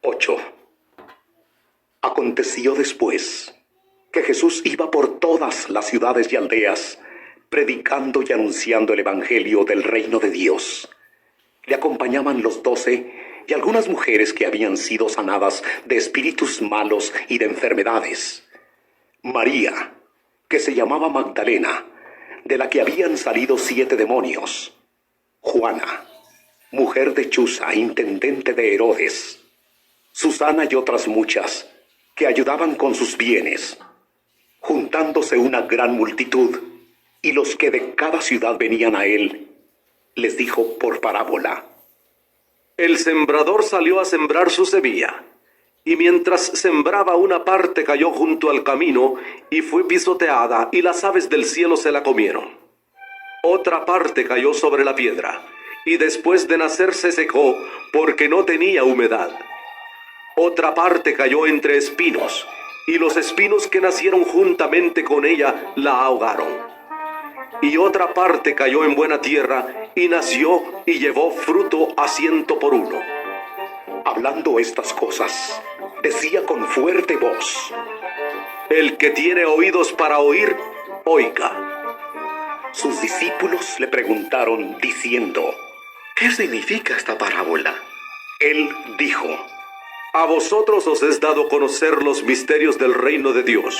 8. Aconteció después que Jesús iba por todas las ciudades y aldeas, predicando y anunciando el evangelio del reino de Dios. Le acompañaban los 12 y algunas mujeres que habían sido sanadas de espíritus malos y de enfermedades. María, que se llamaba Magdalena, de la que habían salido 7 demonios. Juana, mujer de Chuza, intendente de Herodes. Susana y otras muchas, que ayudaban con sus bienes. Juntándose una gran multitud, y los que de cada ciudad venían a él, les dijo por parábola: El sembrador salió a sembrar su semilla, y mientras sembraba, una parte cayó junto al camino, y fue pisoteada, y las aves del cielo se la comieron. Otra parte cayó sobre la piedra, y después de nacer se secó, porque no tenía humedad. Otra parte cayó entre espinos, y los espinos que nacieron juntamente con ella la ahogaron. Y otra parte cayó en buena tierra, y nació y llevó fruto a 100 por 1. Hablando estas cosas, decía con fuerte voz: El que tiene oídos para oír, oiga. Sus discípulos le preguntaron diciendo: ¿qué significa esta parábola? Él dijo: A vosotros os es dado conocer los misterios del reino de Dios,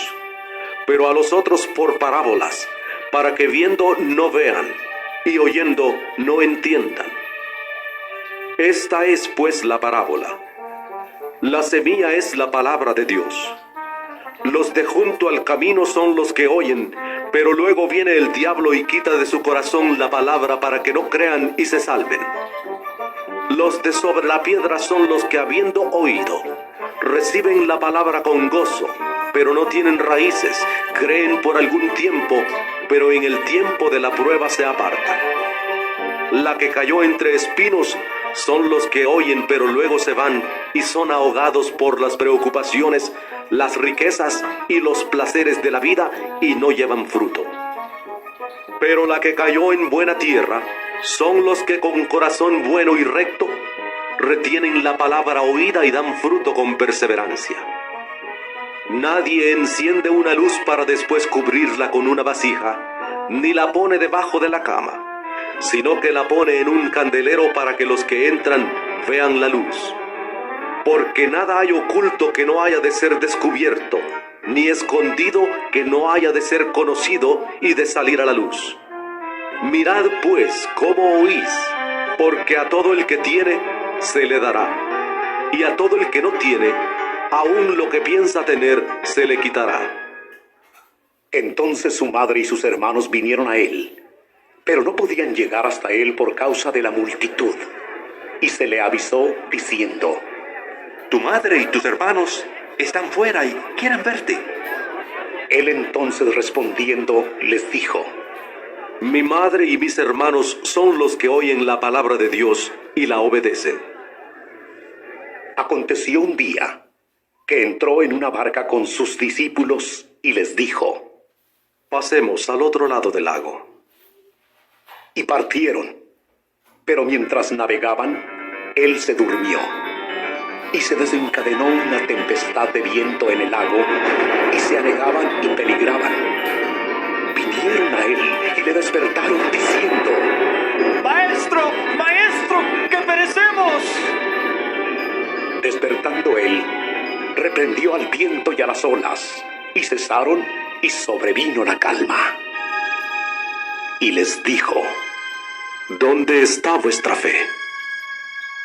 pero a los otros por parábolas, para que viendo no vean, y oyendo no entiendan. Esta es pues la parábola. La semilla es la palabra de Dios. Los de junto al camino son los que oyen, pero luego viene el diablo y quita de su corazón la palabra para que no crean y se salven. Los de sobre la piedra son los que, habiendo oído, reciben la palabra con gozo, pero no tienen raíces, creen por algún tiempo, pero en el tiempo de la prueba se apartan. La que cayó entre espinos son los que oyen, pero luego se van y son ahogados por las preocupaciones, las riquezas y los placeres de la vida, y no llevan fruto. Pero la que cayó en buena tierra son los que con corazón bueno y recto retienen la palabra oída y dan fruto con perseverancia. Nadie enciende una luz para después cubrirla con una vasija, ni la pone debajo de la cama, sino que la pone en un candelero para que los que entran vean la luz. Porque nada hay oculto que no haya de ser descubierto, ni escondido que no haya de ser conocido y de salir a la luz. Mirad pues cómo oís, porque a todo el que tiene se le dará, y a todo el que no tiene, aún lo que piensa tener se le quitará. Entonces su madre y sus hermanos vinieron a él, pero no podían llegar hasta él por causa de la multitud. Y se le avisó diciendo: Tu madre y tus hermanos están fuera y quieren verte. Él entonces respondiendo les dijo: Mi madre y mis hermanos son los que oyen la palabra de Dios y la obedecen. Aconteció un día que entró en una barca con sus discípulos y les dijo: Pasemos al otro lado del lago. Y partieron, pero mientras navegaban, él se durmió. Y se desencadenó una tempestad de viento en el lago, y se anegaban y peligraban. Vinieron a él y le despertaron diciendo: ¡Maestro! ¡Maestro! ¡Que perecemos! Despertando él, reprendió al viento y a las olas, y cesaron, y sobrevino la calma. Y les dijo: ¿Dónde está vuestra fe?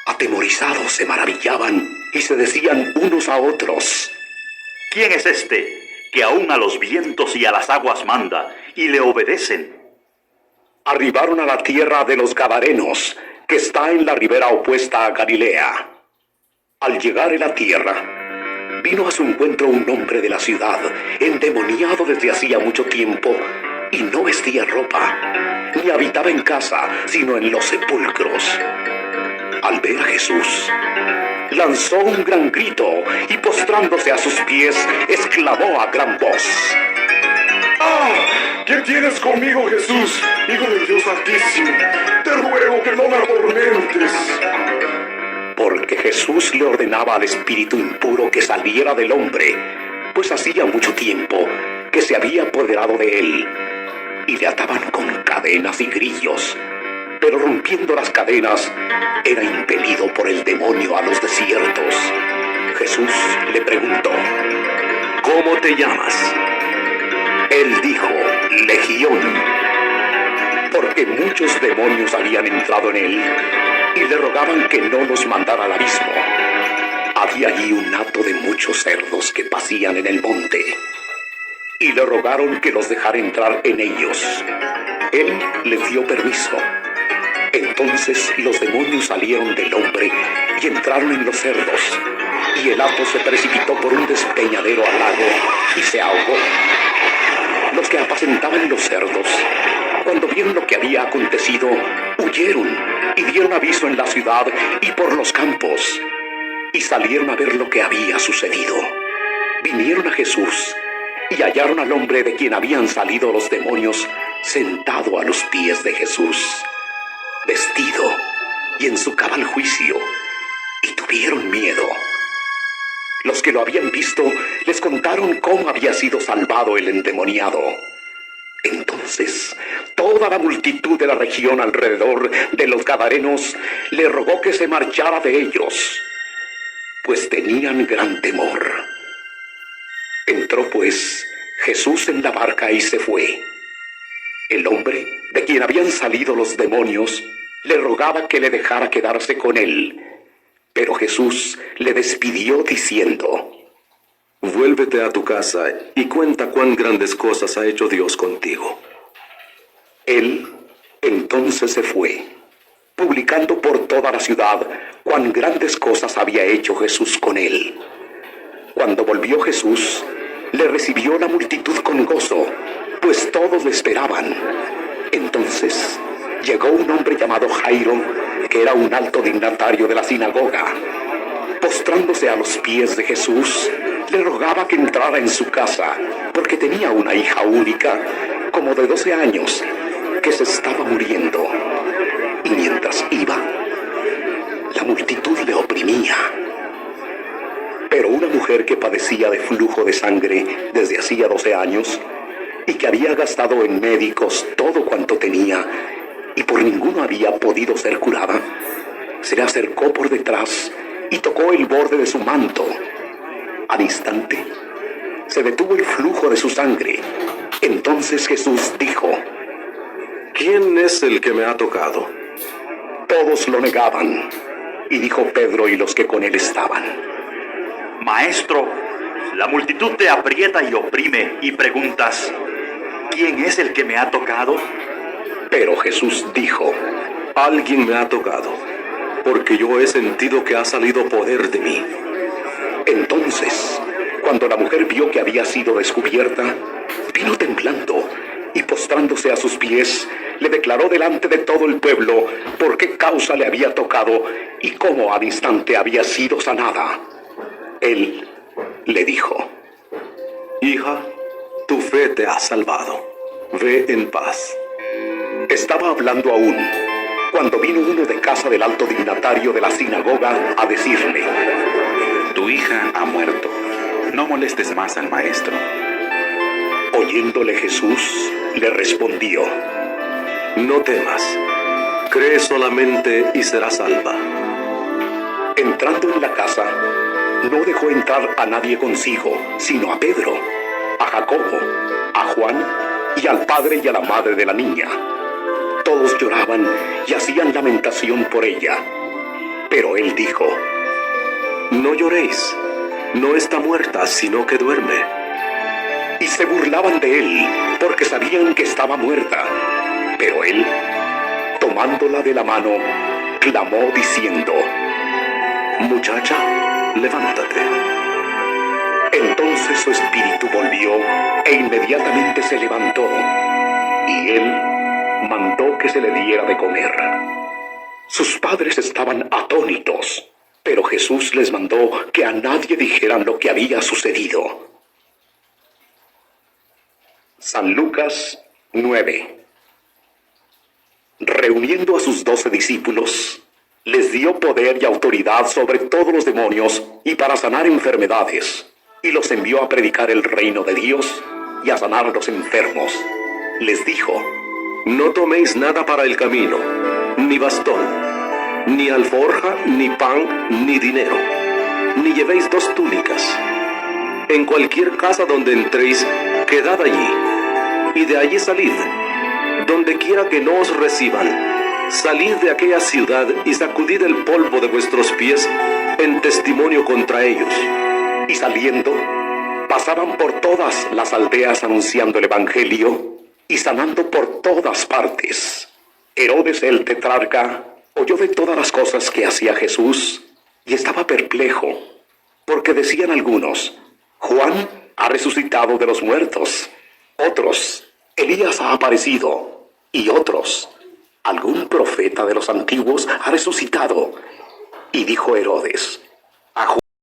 Atemorizados se maravillaban y se decían unos a otros: ¿Quién es este que aún a los vientos y a las aguas manda y le obedecen? Arribaron a la tierra de los Gadarenos, que está en la ribera opuesta a Galilea. Al llegar a la tierra, vino a su encuentro un hombre de la ciudad, endemoniado desde hacía mucho tiempo, y no vestía ropa, ni habitaba en casa, sino en los sepulcros. Al ver a Jesús, lanzó un gran grito y postrándose a sus pies, exclamó a gran voz: ¡Ah! ¿Qué tienes conmigo, Jesús, Hijo del Dios Altísimo? Te ruego que no me atormentes. Porque Jesús le ordenaba al espíritu impuro que saliera del hombre, pues hacía mucho tiempo que se había apoderado de él, y le ataban con cadenas y grillos, pero rompiendo las cadenas, era impelido por el demonio a los desiertos. Jesús le preguntó: ¿Cómo te llamas? Él dijo: Legión, porque muchos demonios habían entrado en él y le rogaban que no los mandara al abismo. Había allí un hato de muchos cerdos que pacían en el monte, y le rogaron que los dejara entrar en ellos. Él les dio permiso. Entonces los demonios salieron del hombre y entraron en los cerdos, y el hato se precipitó por un despeñadero al lago y se ahogó. Los que apacentaban los cerdos, cuando vieron lo que había acontecido, huyeron y dieron aviso en la ciudad y por los campos, y salieron a ver lo que había sucedido. Vinieron a Jesús y hallaron al hombre de quien habían salido los demonios sentado a los pies de Jesús, vestido y en su cabal juicio, y tuvieron miedo. Los que lo habían visto les contaron cómo había sido salvado el endemoniado. Entonces toda la multitud de la región alrededor de los Gadarenos le rogó que se marchara de ellos, pues tenían gran temor. Entró pues Jesús en la barca y se fue. El hombre de quien habían salido los demonios le rogaba que le dejara quedarse con él, pero Jesús le despidió diciendo: Vuélvete a tu casa y cuenta cuán grandes cosas ha hecho Dios contigo. Él entonces se fue, publicando por toda la ciudad cuán grandes cosas había hecho Jesús con él. Cuando volvió Jesús, le recibió la multitud con gozo, pues todos le esperaban. Entonces llegó un hombre llamado Jairo, que era un alto dignatario de la sinagoga. Postrándose a los pies de Jesús, le rogaba que entrara en su casa, porque tenía una hija única, como de 12 años, que se estaba muriendo. Y mientras iba, la multitud le oprimía. Pero una mujer que padecía de flujo de sangre desde hacía 12 años, y que había gastado en médicos todo cuanto tenía, y por ninguno había podido ser curada, se le acercó por detrás y tocó el borde de su manto. Al instante se detuvo el flujo de su sangre. Entonces Jesús dijo: ¿Quién es el que me ha tocado? Todos lo negaban, y dijo Pedro y los que con él estaban: Maestro, la multitud te aprieta y oprime y preguntas: ¿quién es el que me ha tocado? Pero Jesús dijo: Alguien me ha tocado, porque yo he sentido que ha salido poder de mí. Entonces, cuando la mujer vio que había sido descubierta, vino temblando y postrándose a sus pies, le declaró delante de todo el pueblo por qué causa le había tocado y cómo al instante había sido sanada. Él le dijo: Hija, tu fe te ha salvado. Ve en paz. Estaba hablando aún cuando vino uno de casa del alto dignatario de la sinagoga a decirle: Tu hija ha muerto. No molestes más al maestro. Oyéndole Jesús, le respondió: No temas. Cree solamente y serás salva. Entrando en la casa, no dejó entrar a nadie consigo, sino a Pedro, a Jacobo, a Juan y al padre y a la madre de la niña. Todos lloraban y hacían lamentación por ella. Pero él dijo: No lloréis. No está muerta, sino que duerme. Y se burlaban de él, porque sabían que estaba muerta. Pero él, tomándola de la mano, clamó diciendo: Muchacha, levántate. Entonces su espíritu volvió e inmediatamente se levantó, y él mandó que se le diera de comer. Sus padres estaban atónitos, pero Jesús les mandó que a nadie dijeran lo que había sucedido. San Lucas 9. Reuniendo a sus 12 discípulos, Les dio poder y autoridad sobre todos los demonios y para sanar enfermedades, y los envió a predicar el reino de Dios y a sanar a los enfermos. Les dijo: No toméis nada para el camino, ni bastón, ni alforja, ni pan, ni dinero, ni llevéis 2 túnicas. En cualquier casa donde entréis, quedad allí, y de allí salid. Donde quiera que no os reciban, salid de aquella ciudad y sacudid el polvo de vuestros pies en testimonio contra ellos. Y saliendo, pasaban por todas las aldeas anunciando el evangelio y sanando por todas partes. Herodes el tetrarca oyó de todas las cosas que hacía Jesús y estaba perplejo, porque decían algunos: Juan ha resucitado de los muertos, otros: Elías ha aparecido, y otros: algún profeta de los antiguos ha resucitado. Y dijo Herodes: